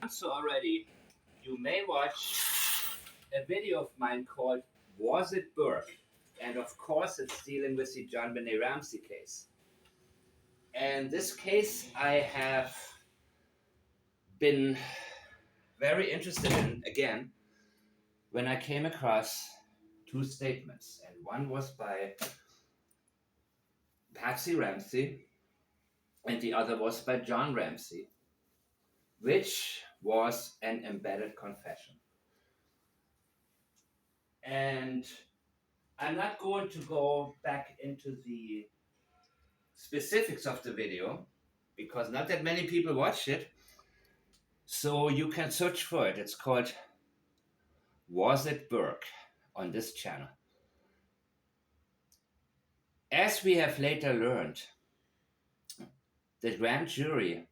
So already, you may watch a video of mine called "Was It Burke?" And of course, it's dealing with the JonBenet Ramsey case. And this case I have been very interested in again when I came across two statements, and one was by Patsy Ramsey, and the other was by John Ramsey, which was an embedded confession. And I'm not going to go back into the specifics of the video because not that many people watched it. So you can search for it. It's called Was It Burke on this channel. As we have later learned, the grand jury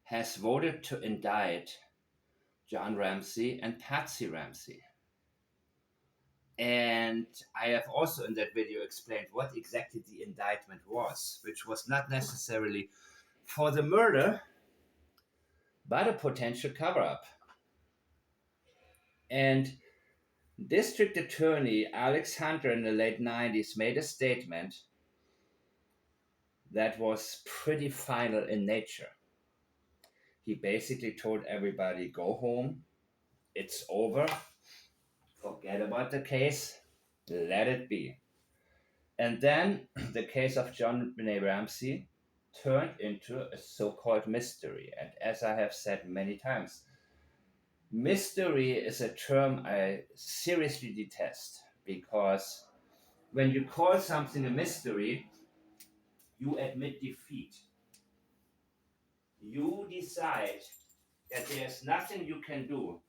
has voted to indict John Ramsey and Patsy Ramsey. And I have also in that video explained what exactly the indictment was, which was not necessarily for the murder, but a potential cover up. And District Attorney Alex Hunter in the late 90s made a statement that was pretty final in nature. He basically told everybody, go home, it's over, forget about the case, let it be. And then the case of JonBenet Ramsey turned into a so-called mystery. And as I have said many times, mystery is a term I seriously detest because when you call something a mystery, you admit defeat. You decide that there's nothing you can do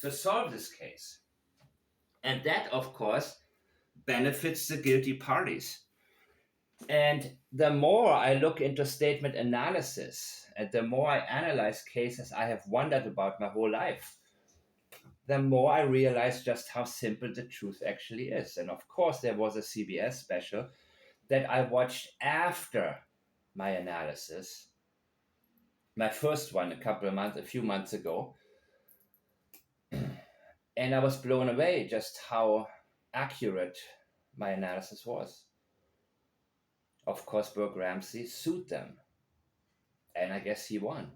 to solve this case. And that, of course, benefits the guilty parties. And the more I look into statement analysis and the more I analyze cases I have wondered about my whole life, the more I realize just how simple the truth actually is. And of course, there was a CBS special that I watched after my analysis, my first one a few months ago. And I was blown away just how accurate my analysis was. Of course, Burke Ramsey sued them, and I guess he won.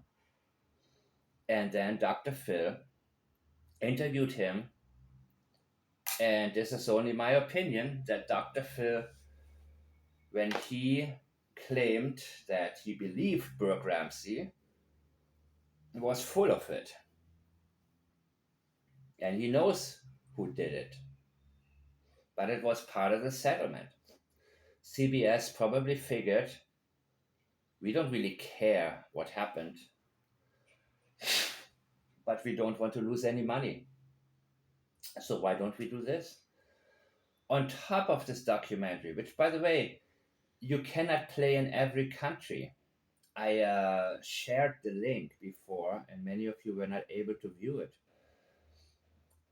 And then Dr. Phil interviewed him, and this is only my opinion that Dr. Phil, when he claimed that he believed Burke Ramsey, was full of it. And he knows who did it. But it was part of the settlement. CBS probably figured we don't really care what happened, but we don't want to lose any money. So why don't we do this? On top of this documentary, which, by the way, you cannot play in every country. I shared the link before, and many of you were not able to view it.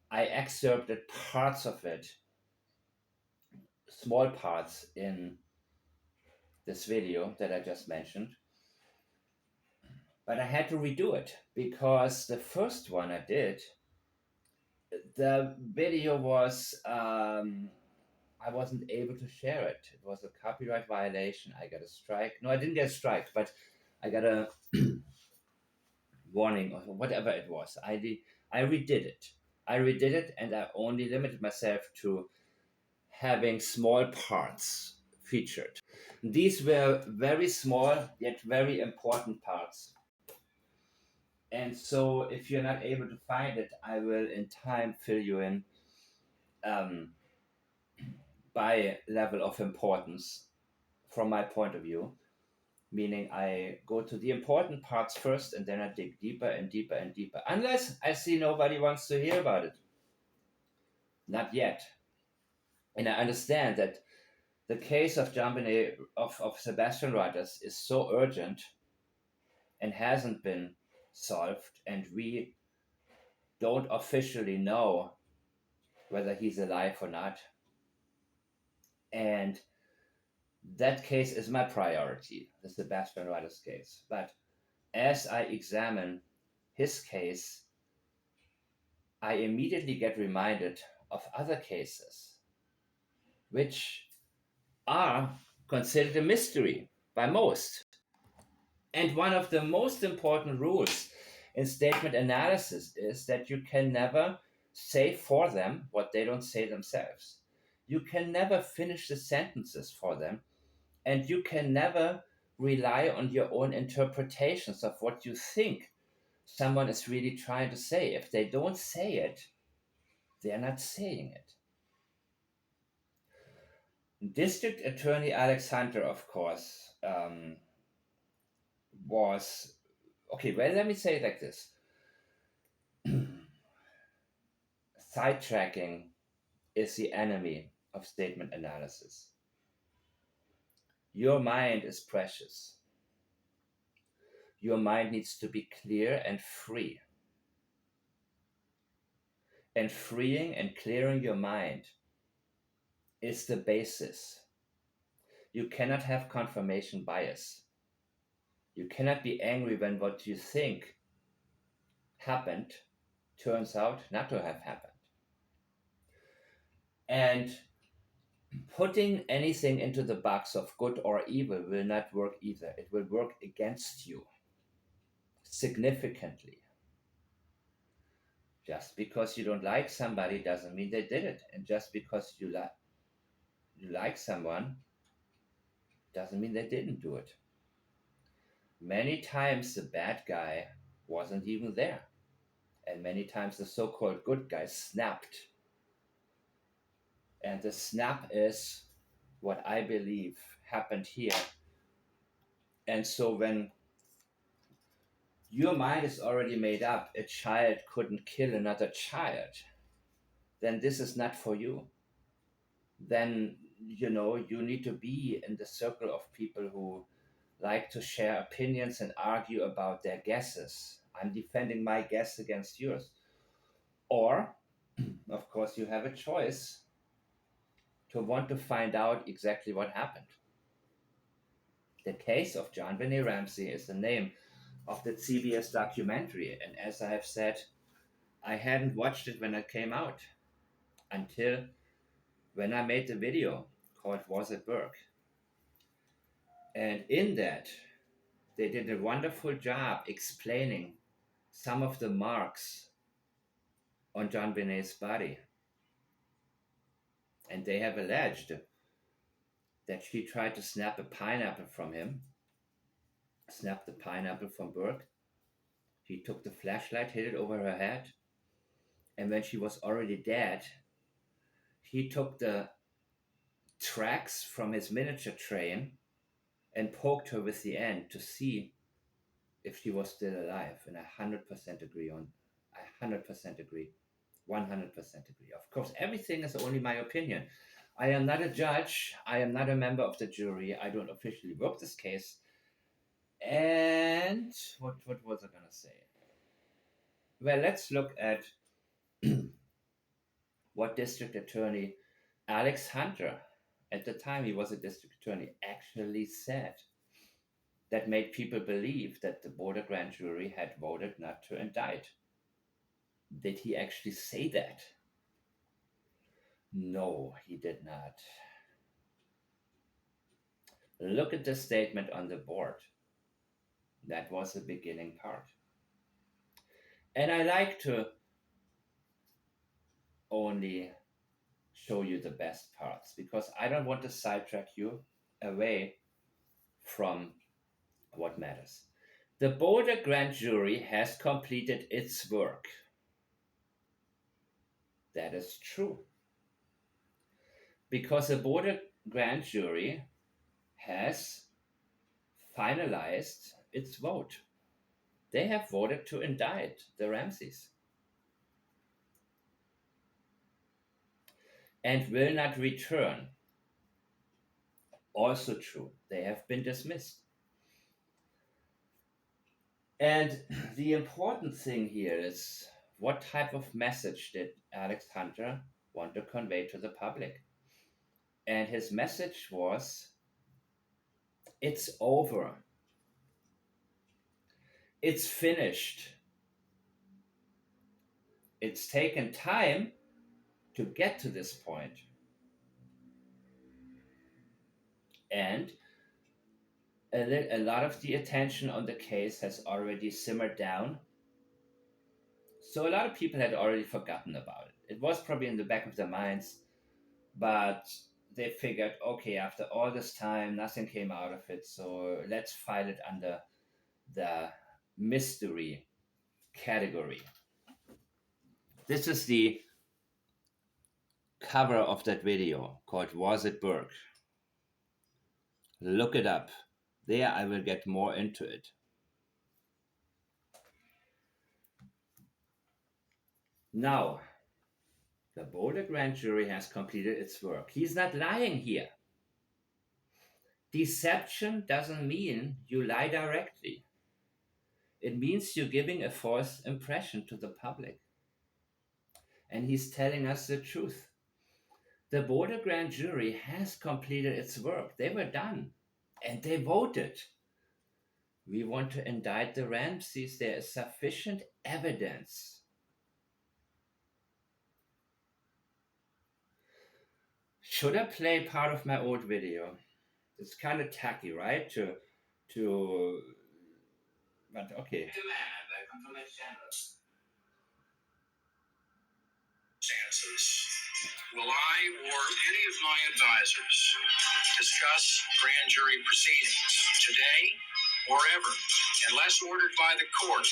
I excerpted parts of it, small parts in this video that I just mentioned. But I had to redo it because the first one I did, the video was, I wasn't able to share it. It was a copyright violation. I got a strike. No, I didn't get a strike, but I got a warning or whatever it was. I redid it. I redid it, and I only limited myself to having small parts featured. These were very small yet very important parts. And so if you're not able to find it, I will in time fill you in by level of importance from my point of view. Meaning I go to the important parts first and then I dig deeper and deeper and deeper. Unless I see nobody wants to hear about it. Not yet. And I understand that the case of JonBenet, of Sebastian Rogers is so urgent and hasn't been solved, and we don't officially know whether he's alive or not. And that case is my priority, the Sebastian Rogers case. But as I examine his case, I immediately get reminded of other cases which are considered a mystery by most. And one of the most important rules in statement analysis is that you can never say for them what they don't say themselves. You can never finish the sentences for them, and you can never rely on your own interpretations of what you think someone is really trying to say. If they don't say it, they're not saying it. District Attorney Alex Hunter, of course, was okay. Well, let me say it like this. Sidetracking is the enemy of statement analysis. Your mind is precious. Your mind needs to be clear and free. And freeing and clearing your mind is the basis. You cannot have confirmation bias. You cannot be angry when what you think happened turns out not to have happened. And putting anything into the box of good or evil will not work either. It will work against you significantly. Just because you don't like somebody doesn't mean they did it. And just because you like someone doesn't mean they didn't do it. Many times the bad guy wasn't even there. And many times the so-called good guy snapped. And the snap is what I believe happened here. And so when your mind is already made up, a child couldn't kill another child, then this is not for you. Then, you need to be in the circle of people who like to share opinions and argue about their guesses. I'm defending my guess against yours. Or, of course, you have a choice to want to find out exactly what happened. The case of JonBenet Ramsey is the name of the CBS documentary. And as I have said, I hadn't watched it when it came out until when I made the video called Was It Work? And in that, they did a wonderful job explaining some of the marks on JonBenet's body. And they have alleged that she tried to snap a pineapple from him, snapped the pineapple from Burke. He took the flashlight, hit it over her head, and when she was already dead, he took the tracks from his miniature train and poked her with the end to see if she was still alive. And I 100% agree 100% agree. Of course, everything is only my opinion. I am not a judge. I am not a member of the jury. I don't officially work this case. And what was I going to say? Well, let's look at what District Attorney Alex Hunter, at the time he was a district attorney, actually said that made people believe that the Boulder grand jury had voted not to indict. Did he actually say that? No, he did not. Look at the statement on the board. That was the beginning part. And I like to only show you the best parts because I don't want to sidetrack you away from what matters. The Boulder grand jury has completed its work. That is true. Because the Boulder grand jury has finalized its vote. They have voted to indict the Ramseys and will not return. Also true. They have been dismissed. And the important thing here is what type of message did Alex Hunter want to convey to the public? And his message was, it's over. It's finished. It's taken time to get to this point. And a lot of the attention on the case has already simmered down. So a lot of people had already forgotten about it. It was probably in the back of their minds, but they figured, okay, after all this time, nothing came out of it, so let's file it under the mystery category. This is the cover of that video called Was It Burke? Look it up. There I will get more into it. Now, the Boulder grand jury has completed its work. He's not lying here. Deception doesn't mean you lie directly. It means you're giving a false impression to the public. And he's telling us the truth. The Boulder grand jury has completed its work. They were done. And they voted. We want to indict the Ramseys. There is sufficient evidence. Should I play part of my old video? It's kind of tacky, right? But okay. Welcome to my channel. Will I or any of my advisors discuss grand jury proceedings today or ever, unless ordered by the court?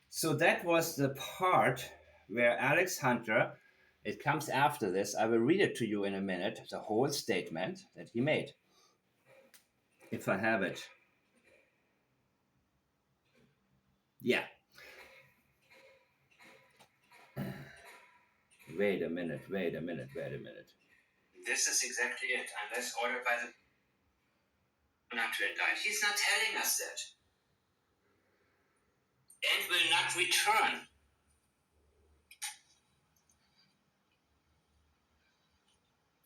So that was the part where Alex Hunter, it comes after this. I will read it to you in a minute, the whole statement that he made. If I have it. Yeah. Wait a minute. This is exactly it. Unless ordered by the not to indict. He's not telling us that. And will not return.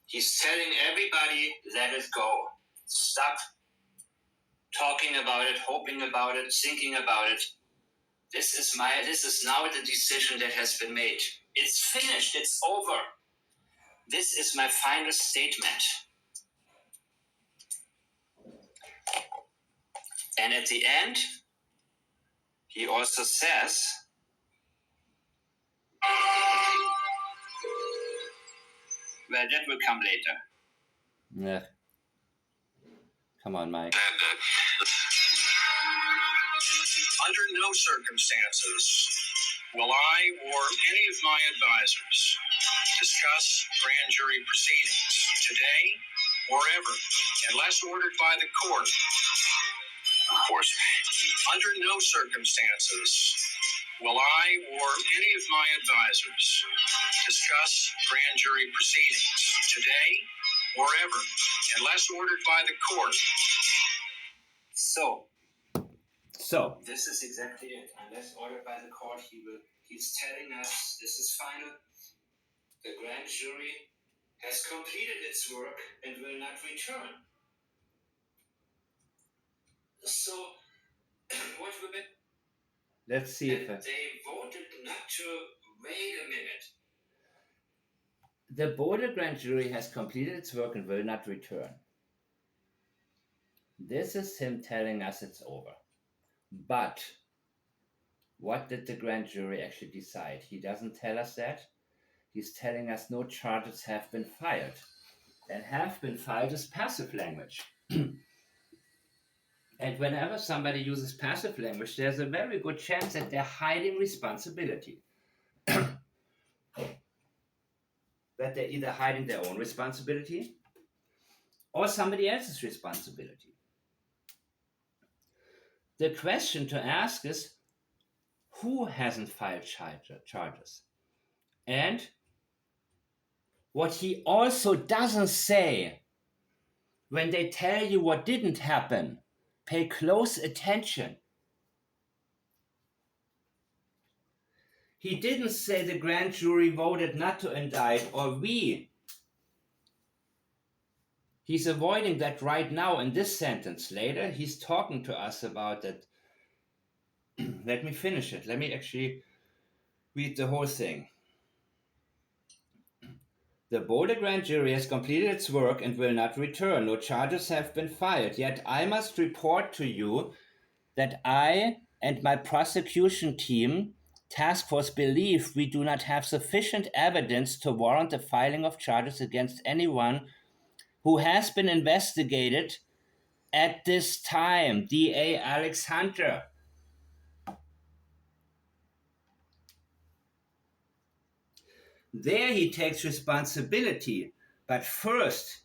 He's telling everybody, let it go. Stop talking about it, hoping about it, thinking about it. This is now the decision that has been made. It's finished. It's over. This is my final statement. And at the end, he also says, well, that will come later. Yeah. Come on, Mike. Under no circumstances will I or any of my advisors discuss grand jury proceedings today or ever, unless ordered by the court. Of course, under no circumstances will I or any of my advisors discuss grand jury proceedings today or ever, unless ordered by the court. So this is exactly it. Unless ordered by the court, he's telling us this is final. The grand jury has completed its work and will not return. So what will it? Let's see if they voted not to. Wait a minute. The Boulder grand jury has completed its work and will not return. This is him telling us it's over. But what did the grand jury actually decide? He doesn't tell us that. He's telling us no charges have been filed. And have been filed is passive language. And whenever somebody uses passive language, there's a very good chance that they're hiding responsibility. That they're either hiding their own responsibility or somebody else's responsibility. The question to ask is, who hasn't filed charges? And what he also doesn't say, when they tell you what didn't happen, pay close attention. He didn't say the grand jury voted not to indict or we. He's avoiding that right now in this sentence. Later, he's talking to us about that let me finish it. Let me actually read the whole thing. The Boulder grand jury has completed its work and will not return. No charges have been filed. Yet I must report to you that I and my prosecution team task force believe we do not have sufficient evidence to warrant the filing of charges against anyone who has been investigated at this time. DA Alex Hunter. There he takes responsibility, but first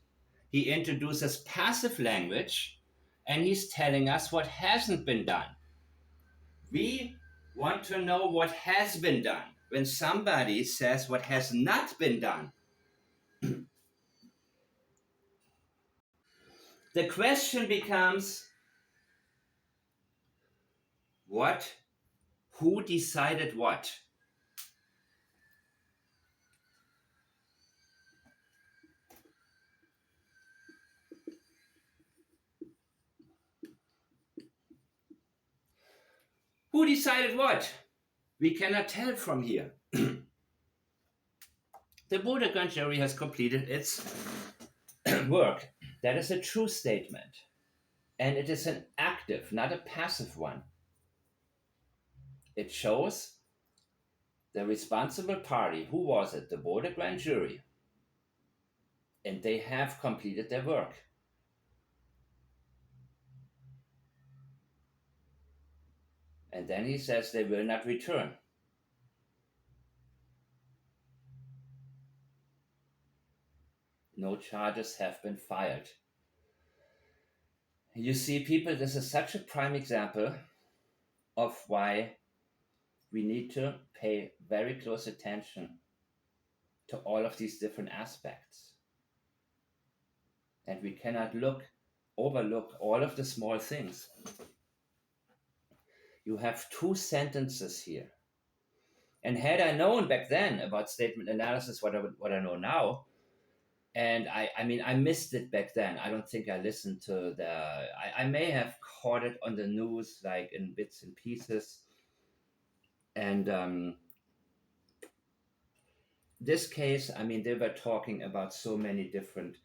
he introduces passive language and he's telling us what hasn't been done. We want to know what has been done. When somebody says what has not been done, the question becomes, what? Who decided what? Who decided what? We cannot tell from here. The Boulder grand jury has completed its work. That is a true statement. And it is an active, not a passive one. It shows the responsible party. Who was it? The Boulder grand jury. And they have completed their work. And then he says they will not return. No charges have been filed. You see, people, this is such a prime example of why we need to pay very close attention to all of these different aspects. And we cannot overlook all of the small things. You have 2 sentences here. And had I known back then about statement analysis, what I know now, and I missed it back then. I don't think I listened to I may have caught it on the news, like in bits and pieces. And this case, they were talking about so many different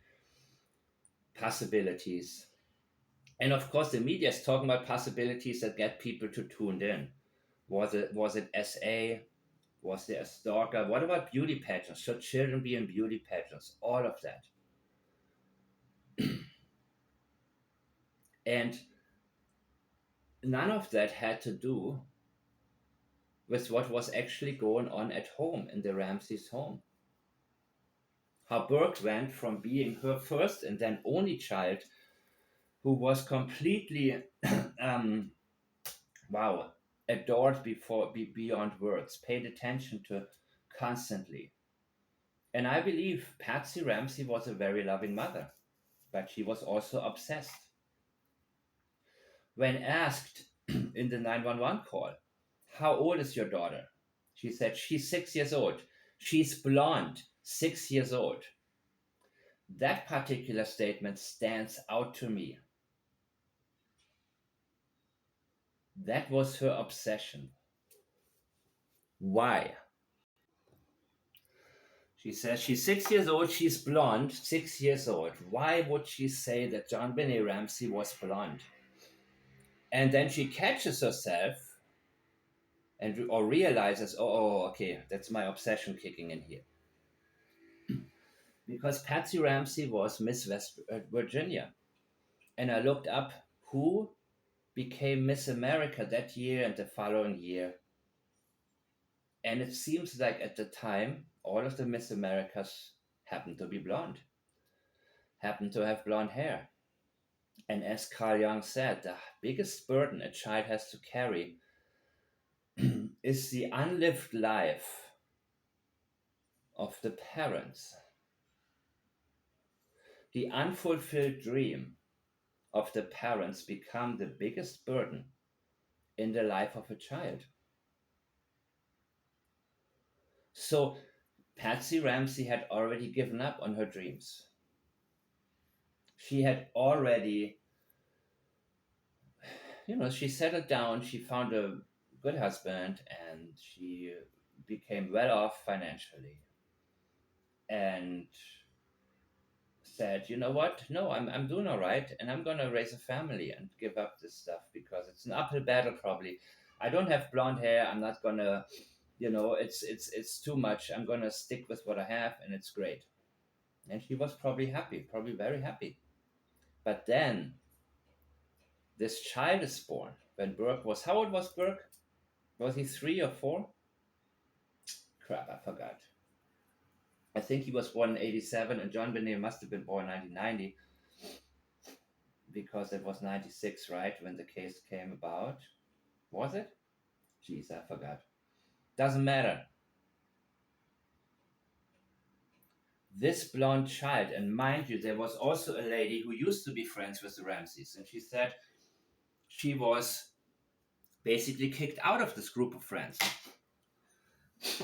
possibilities. And of course, the media is talking about possibilities that get people to tune in. Was it SA? Was there a stalker? What about beauty pageants? Should children be in beauty pageants? All of that. And none of that had to do with what was actually going on at home in the Ramsey's home. How Burke went from being her first and then only child who was completely adored beyond words, paid attention to constantly. And I believe Patsy Ramsey was a very loving mother, but she was also obsessed. When asked in the 911 call, how old is your daughter? She said, she's 6 years old. She's blonde, 6 years old. That particular statement stands out to me. That was her obsession. Why? She says she's 6 years old, she's blonde, 6 years old. Why would she say that JonBenet Ramsey was blonde? And then she catches herself or realizes, okay, that's my obsession kicking in here. Because Patsy Ramsey was Miss West Virginia. And I looked up who became Miss America that year and the following year. And it seems like at the time, all of the Miss Americas happened to be blonde, happened to have blonde hair. And as Carl Jung said, the biggest burden a child has to carry is the unlived life of the parents. The unfulfilled dream of the parents become the biggest burden in the life of a child. So Patsy Ramsey had already given up on her dreams. She had already, she settled down, she found a good husband, and she became well off financially, and said, you know what? No, I'm doing all right, and I'm gonna raise a family and give up this stuff because it's an uphill battle. Probably, I don't have blonde hair. I'm not gonna, it's too much. I'm gonna stick with what I have, and it's great. And she was probably happy, probably very happy. But then this child is born. When Burke was, how old was Burke? Was he 3 or 4? Crap, I forgot. I think he was born in 87, and JonBenet must have been born in 1990, because it was 96, right, when the case came about. Was it? Jeez, I forgot. Doesn't matter. This blonde child, and mind you, there was also a lady who used to be friends with the Ramseys, and she said she was basically kicked out of this group of friends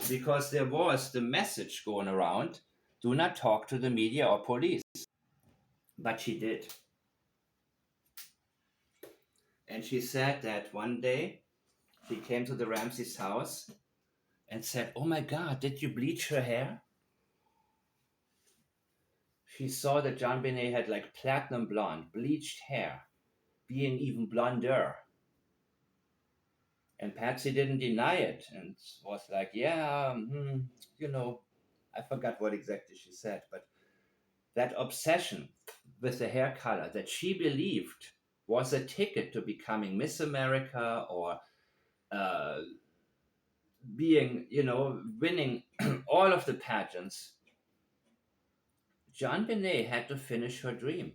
because there was the message going around, do not talk to the media or police. But she did. And she said that one day she came to the Ramsey's house and said, oh my God, did you bleach her hair? She saw that JonBenet had like platinum blonde, bleached hair, being even blonder. And Patsy didn't deny it and was like, yeah, I forgot what exactly she said, but that obsession with the hair color that she believed was a ticket to becoming Miss America or uh, winning all of the pageants. JonBenet had to finish her dream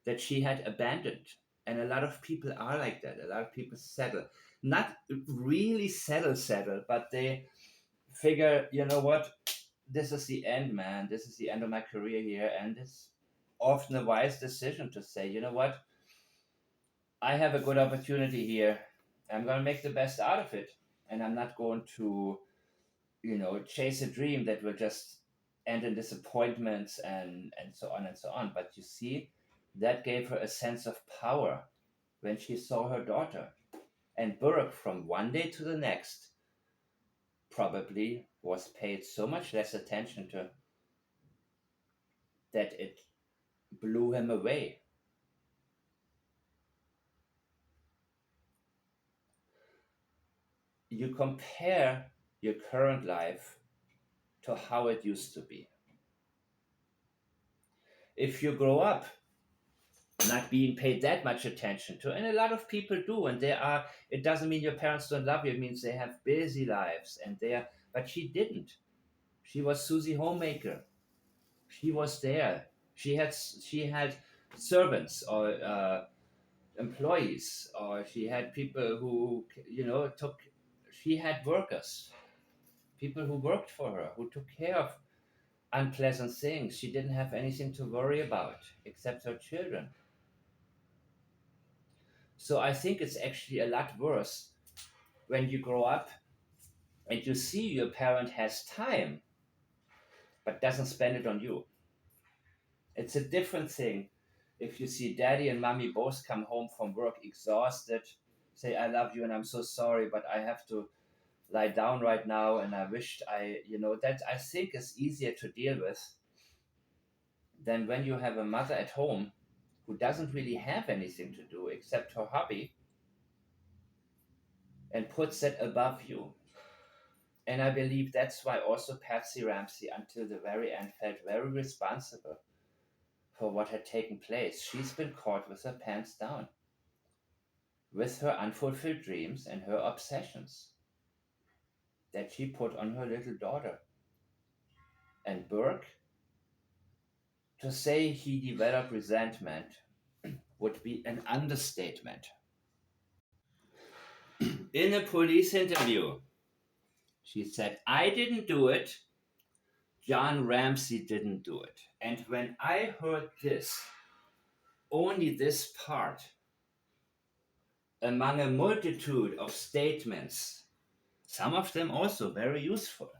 that she had abandoned. And a lot of people are like that. A lot of people settle. Not really settle, but they figure, you know what, this is the end, man. This is the end of my career here. And it's often a wise decision to say, you know what, I have a good opportunity here. I'm going to make the best out of it. And I'm not going to, chase a dream that will just end in disappointments and so on and so on. But you see, that gave her a sense of power when she saw her daughter. And Burke, from one day to the next, probably was paid so much less attention to that it blew him away. You compare your current life to how it used to be. If you grow up not being paid that much attention to, and a lot of people do, and it doesn't mean your parents don't love you, it means they have busy lives, but she didn't. She was Susie Homemaker. She was there. She had servants or employees, or she had people who she had workers, people who worked for her, who took care of unpleasant things. She didn't have anything to worry about except her children. So I think it's actually a lot worse when you grow up and you see your parent has time but doesn't spend it on you. It's a different thing if you see daddy and mommy both come home from work exhausted, say, I love you and I'm so sorry, but I have to lie down right now and I wished that I think is easier to deal with than when you have a mother at home who doesn't really have anything to do except her hobby and puts that above you. And I believe that's why also Patsy Ramsey, until the very end, felt very responsible for what had taken place. She's been caught with her pants down, with her unfulfilled dreams and her obsessions that she put on her little daughter. And Burke, to say he developed resentment would be an understatement. In a police interview, she said, I didn't do it. John Ramsey didn't do it. And when I heard this, only this part, among a multitude of statements, some of them also very useful,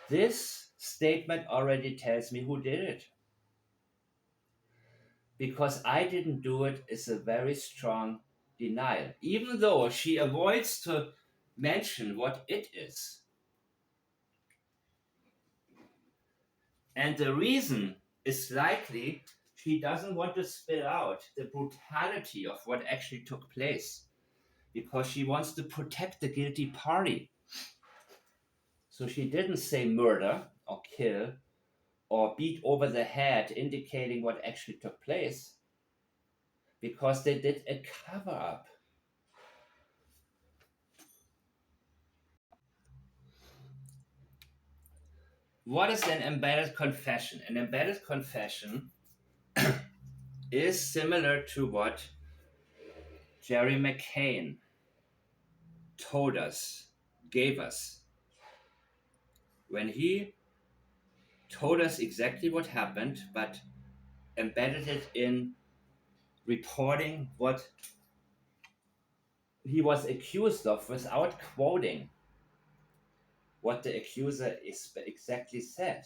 this statement already tells me who did it. Because I didn't do it is a very strong denial. Even though she avoids to mention what it is. And the reason is likely she doesn't want to spill out the brutality of what actually took place, because she wants to protect the guilty party. So she didn't say murder or kill or beat over the head, indicating what actually took place, because they did a cover up. What is an embedded confession? An embedded confession is similar to what Jerry McCain told us, gave us, when he told us exactly what happened, but embedded it in reporting what he was accused of without quoting what the accuser exactly said.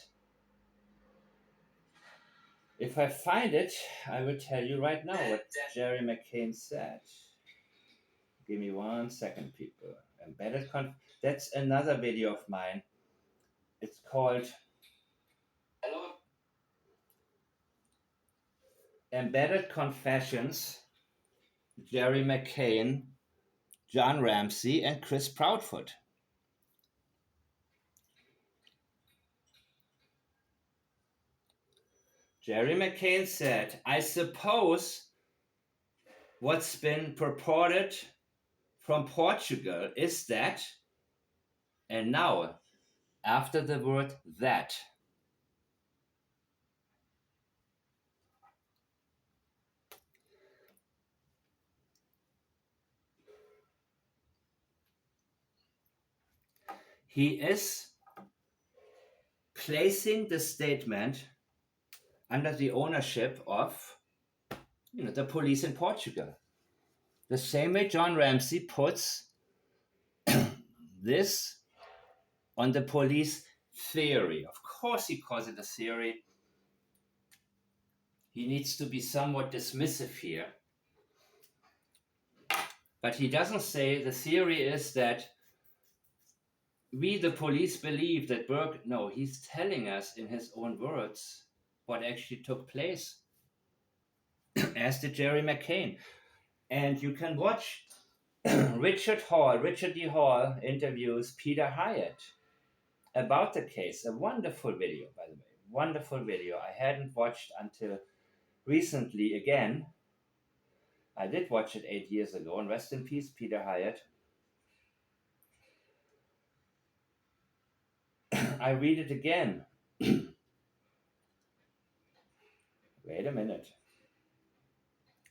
If I find it, I will tell you right now what Jerry McCain said. Give me 1 second, people. That's another video of mine. It's called Embedded Confessions, Jerry McCain, John Ramsey, and Chris Proudfoot. Jerry McCain said, I suppose what's been purported from Portugal is that, and now, after the word that, he is placing the statement under the ownership of the police in Portugal. The same way John Ramsey puts this on the police theory. Of course he calls it a theory. He needs to be somewhat dismissive here. But he doesn't say the theory is that we, the police, believe that Burke. No, he's telling us in his own words what actually took place, as did Jerry McCain. And you can watch Richard D. Hall interviews Peter Hyatt about the case. A wonderful video, by the way. Wonderful video. I hadn't watched until recently again. I did watch it 8 years ago, and rest in peace, Peter Hyatt. I read it again. Wait a minute.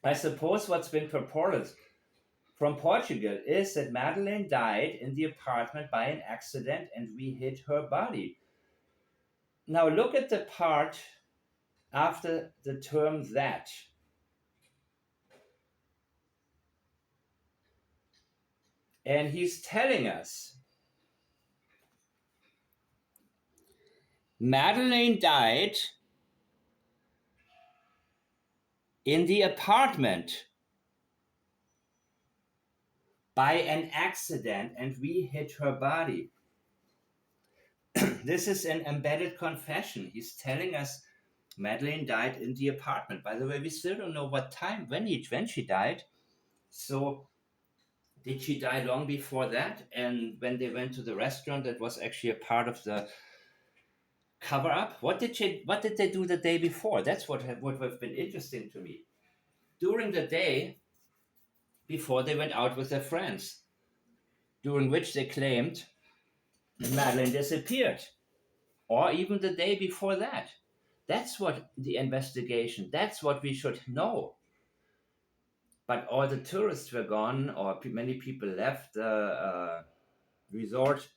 I suppose what's been purported from Portugal is that Madeleine died in the apartment by an accident and we hid her body. Now look at the part after the term that. And he's telling us Madeleine died in the apartment by an accident and we hid her body. This is an embedded confession. He's telling us Madeleine died in the apartment. By the way, we still don't know what time, when she died. So did she die long before that? And when they went to the restaurant, that was actually a part of the cover up. What did they do the day before? That's what have been interesting to me. During the day before they went out with their friends, during which they claimed Madeleine disappeared, or even the day before that. That's what the investigation, that's what we should know. But all the tourists were gone, or many people left the resort.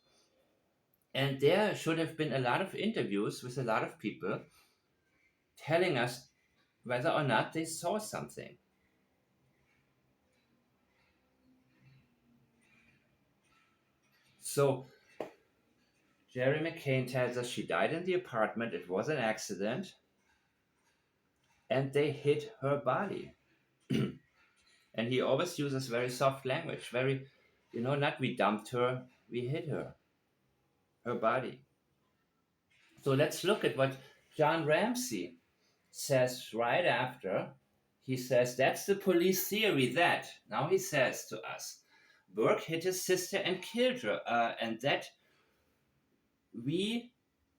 And there should have been a lot of interviews with a lot of people telling us whether or not they saw something. So Jerry McCain tells us she died in the apartment, it was an accident, and they hid her body. And he always uses very soft language, very, Not we dumped her, we hit her body. So let's look at what John Ramsey says right after. He says, that's the police theory that, now he says to us, Burke hit his sister and killed her, and that we,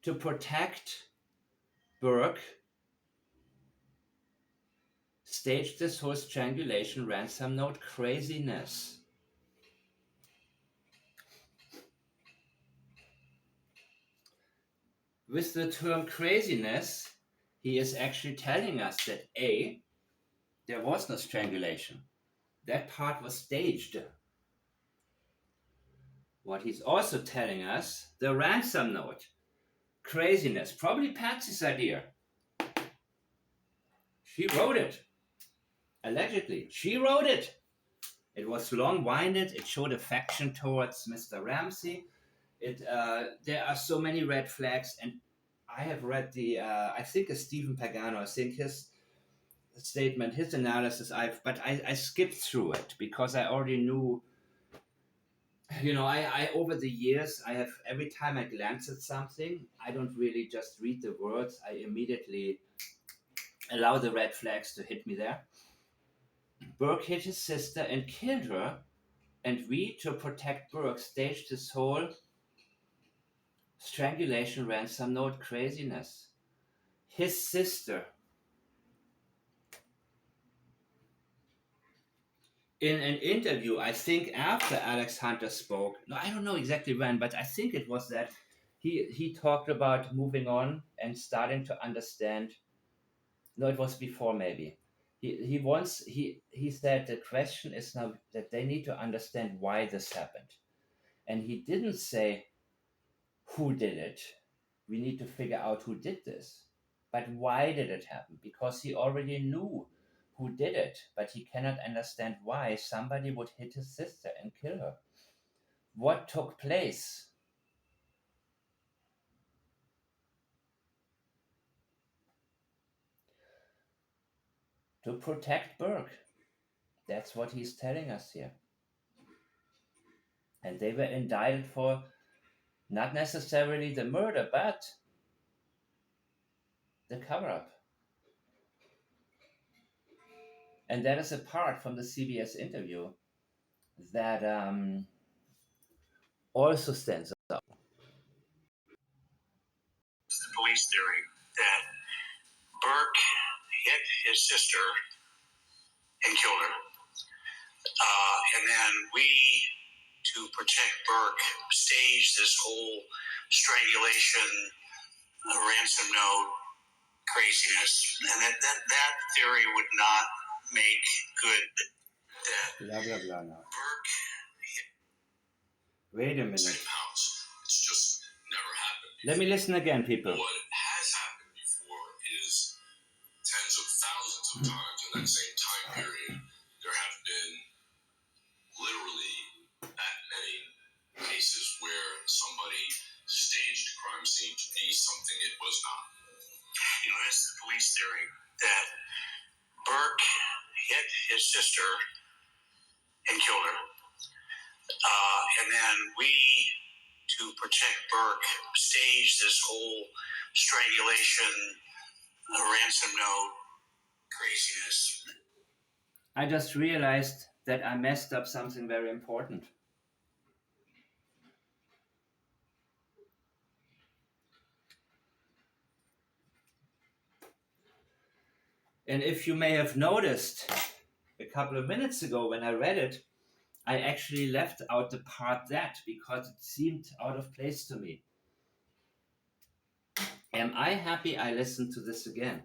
to protect Burke, staged this whole strangulation ransom note craziness. With the term craziness, he is actually telling us that A, there was no strangulation. That part was staged. What he's also telling us, the ransom note, craziness, probably Patsy's idea. She wrote it. Allegedly, she wrote it. It was long-winded. It showed affection towards Mr. Ramsey. There are so many red flags, and I have read I think it's Stephen Pagano. I think his statement, his analysis. But I skipped through it because I already knew. I over the years, I have every time I glance at something, I don't really just read the words. I immediately allow the red flags to hit me there. Burke hit his sister and killed her, and we, to protect Burke, staged this whole strangulation ransom note craziness. His sister. In an interview, I think after Alex Hunter spoke, no, I don't know exactly when, but I think it was that he talked about moving on and starting to understand. No, it was before maybe. He said the question is now that they need to understand why this happened. And he didn't say who did it. We need to figure out who did this. But why did it happen? Because he already knew who did it, but he cannot understand why somebody would hit his sister and kill her. What took place? To protect Burke. That's what he's telling us here. And they were indicted for not necessarily the murder, but the cover-up. And that is apart from the CBS interview that also stands out. The police theory that Burke hit his sister and killed her. And then we, to protect Burke, staged this whole strangulation, ransom note craziness. And that theory would not make good. Blah, blah, blah. Now. Burke Wait a minute. same house. It's just never happened. Let me listen again, people. What has happened before is tens of thousands of times in that same time period, there have been literally that many cases where somebody staged a crime scene to be something it was not. That's the police theory that Burke hit his sister and killed her. And then we, to protect Burke, staged this whole strangulation, ransom note craziness. I just realized that I messed up something very important. And if you may have noticed a couple of minutes ago when I read it, I actually left out the part that because it seemed out of place to me. Am I happy I listened to this again?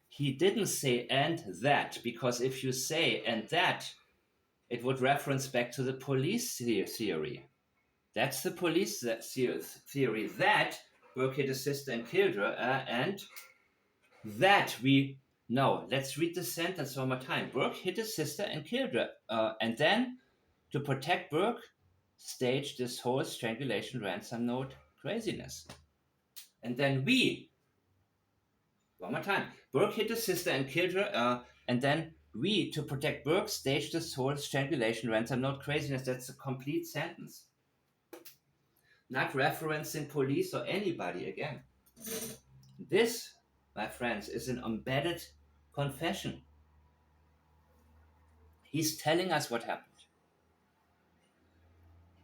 He didn't say and that, because if you say and that, it would reference back to the police theory. That's the police theory that Burke hit his sister and killed her, and that we... No, let's read the sentence one more time. Burke hit his sister and killed her, and then, to protect Burke, staged this whole strangulation ransom note craziness. And then we... One more time. Burke hit his sister and killed her, and then, We, to protect Burke, staged this whole strangulation, ransom note craziness. That's a complete sentence. Not referencing police or anybody again. This, my friends, is an embedded confession. He's telling us what happened.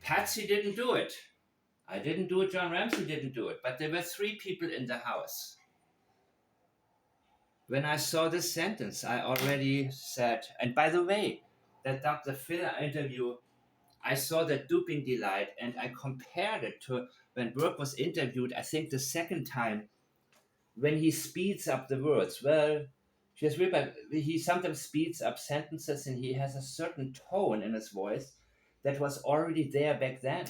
Patsy didn't do it. I didn't do it. John Ramsey didn't do it. But there were 3 people in the house. When I saw this sentence, I already said, and by the way, that Dr. Filler interview, I saw that duping delight and I compared it to when Burke was interviewed, I think the second time, when he speeds up the words. Well, he sometimes speeds up sentences and he has a certain tone in his voice that was already there back then.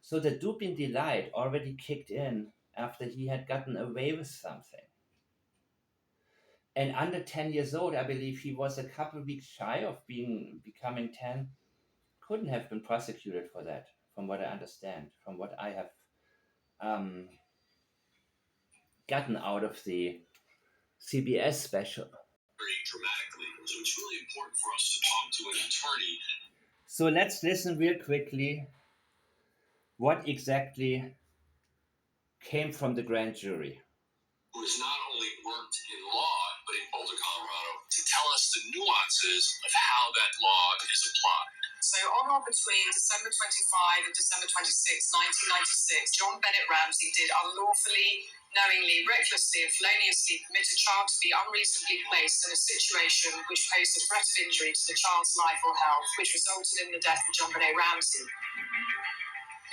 So the duping delight already kicked in after he had gotten away with something. And under 10 years old, I believe he was a couple weeks shy of becoming 10, couldn't have been prosecuted for that, from what I understand, from what I have gotten out of the CBS special. Very dramatically. So it's really important for us to talk to an attorney. So let's listen real quickly what exactly came from the grand jury. Who has not only worked in law, but in Boulder, Colorado, to tell us the nuances of how that law is applied. So on or between December 25 and December 26, 1996, JonBenet Ramsey did unlawfully, knowingly, recklessly, and feloniously permit a child to be unreasonably placed in a situation which posed a threat of injury to the child's life or health, which resulted in the death of JonBenet Ramsey.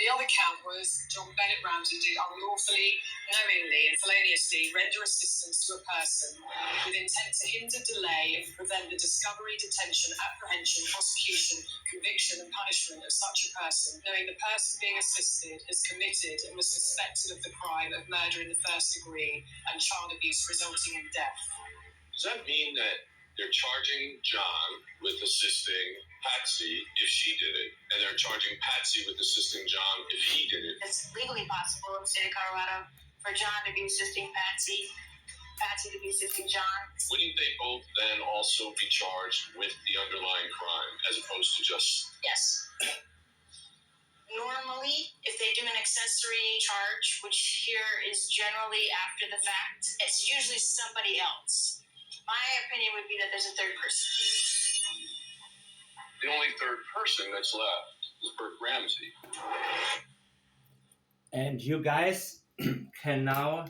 The other count was JonBenet Ramsey did unlawfully, knowingly, and feloniously render assistance to a person with intent to hinder, delay, and prevent the discovery, detention, apprehension, prosecution, conviction, and punishment of such a person, knowing the person being assisted has committed and was suspected of the crime of murder in the first degree and child abuse resulting in death. Does that mean that they're charging John with assisting Patsy if she did it, and they're charging Patsy with assisting John if he did it? It's legally possible in the state of Colorado for John to be assisting Patsy, Patsy to be assisting John. Wouldn't they both then also be charged with the underlying crime as opposed to just... Yes. Normally, if they do an accessory charge, which here is generally after the fact, it's usually somebody else. My opinion would be that there's a third person. The only third person that's left is Burke Ramsey. And you guys can now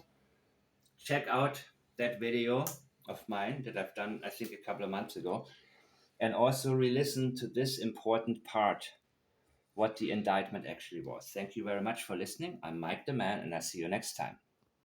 check out that video of mine that I've done, I think, a couple of months ago, and also re-listen to this important part, what the indictment actually was. Thank you very much for listening. I'm Mike the Man, and I'll see you next time.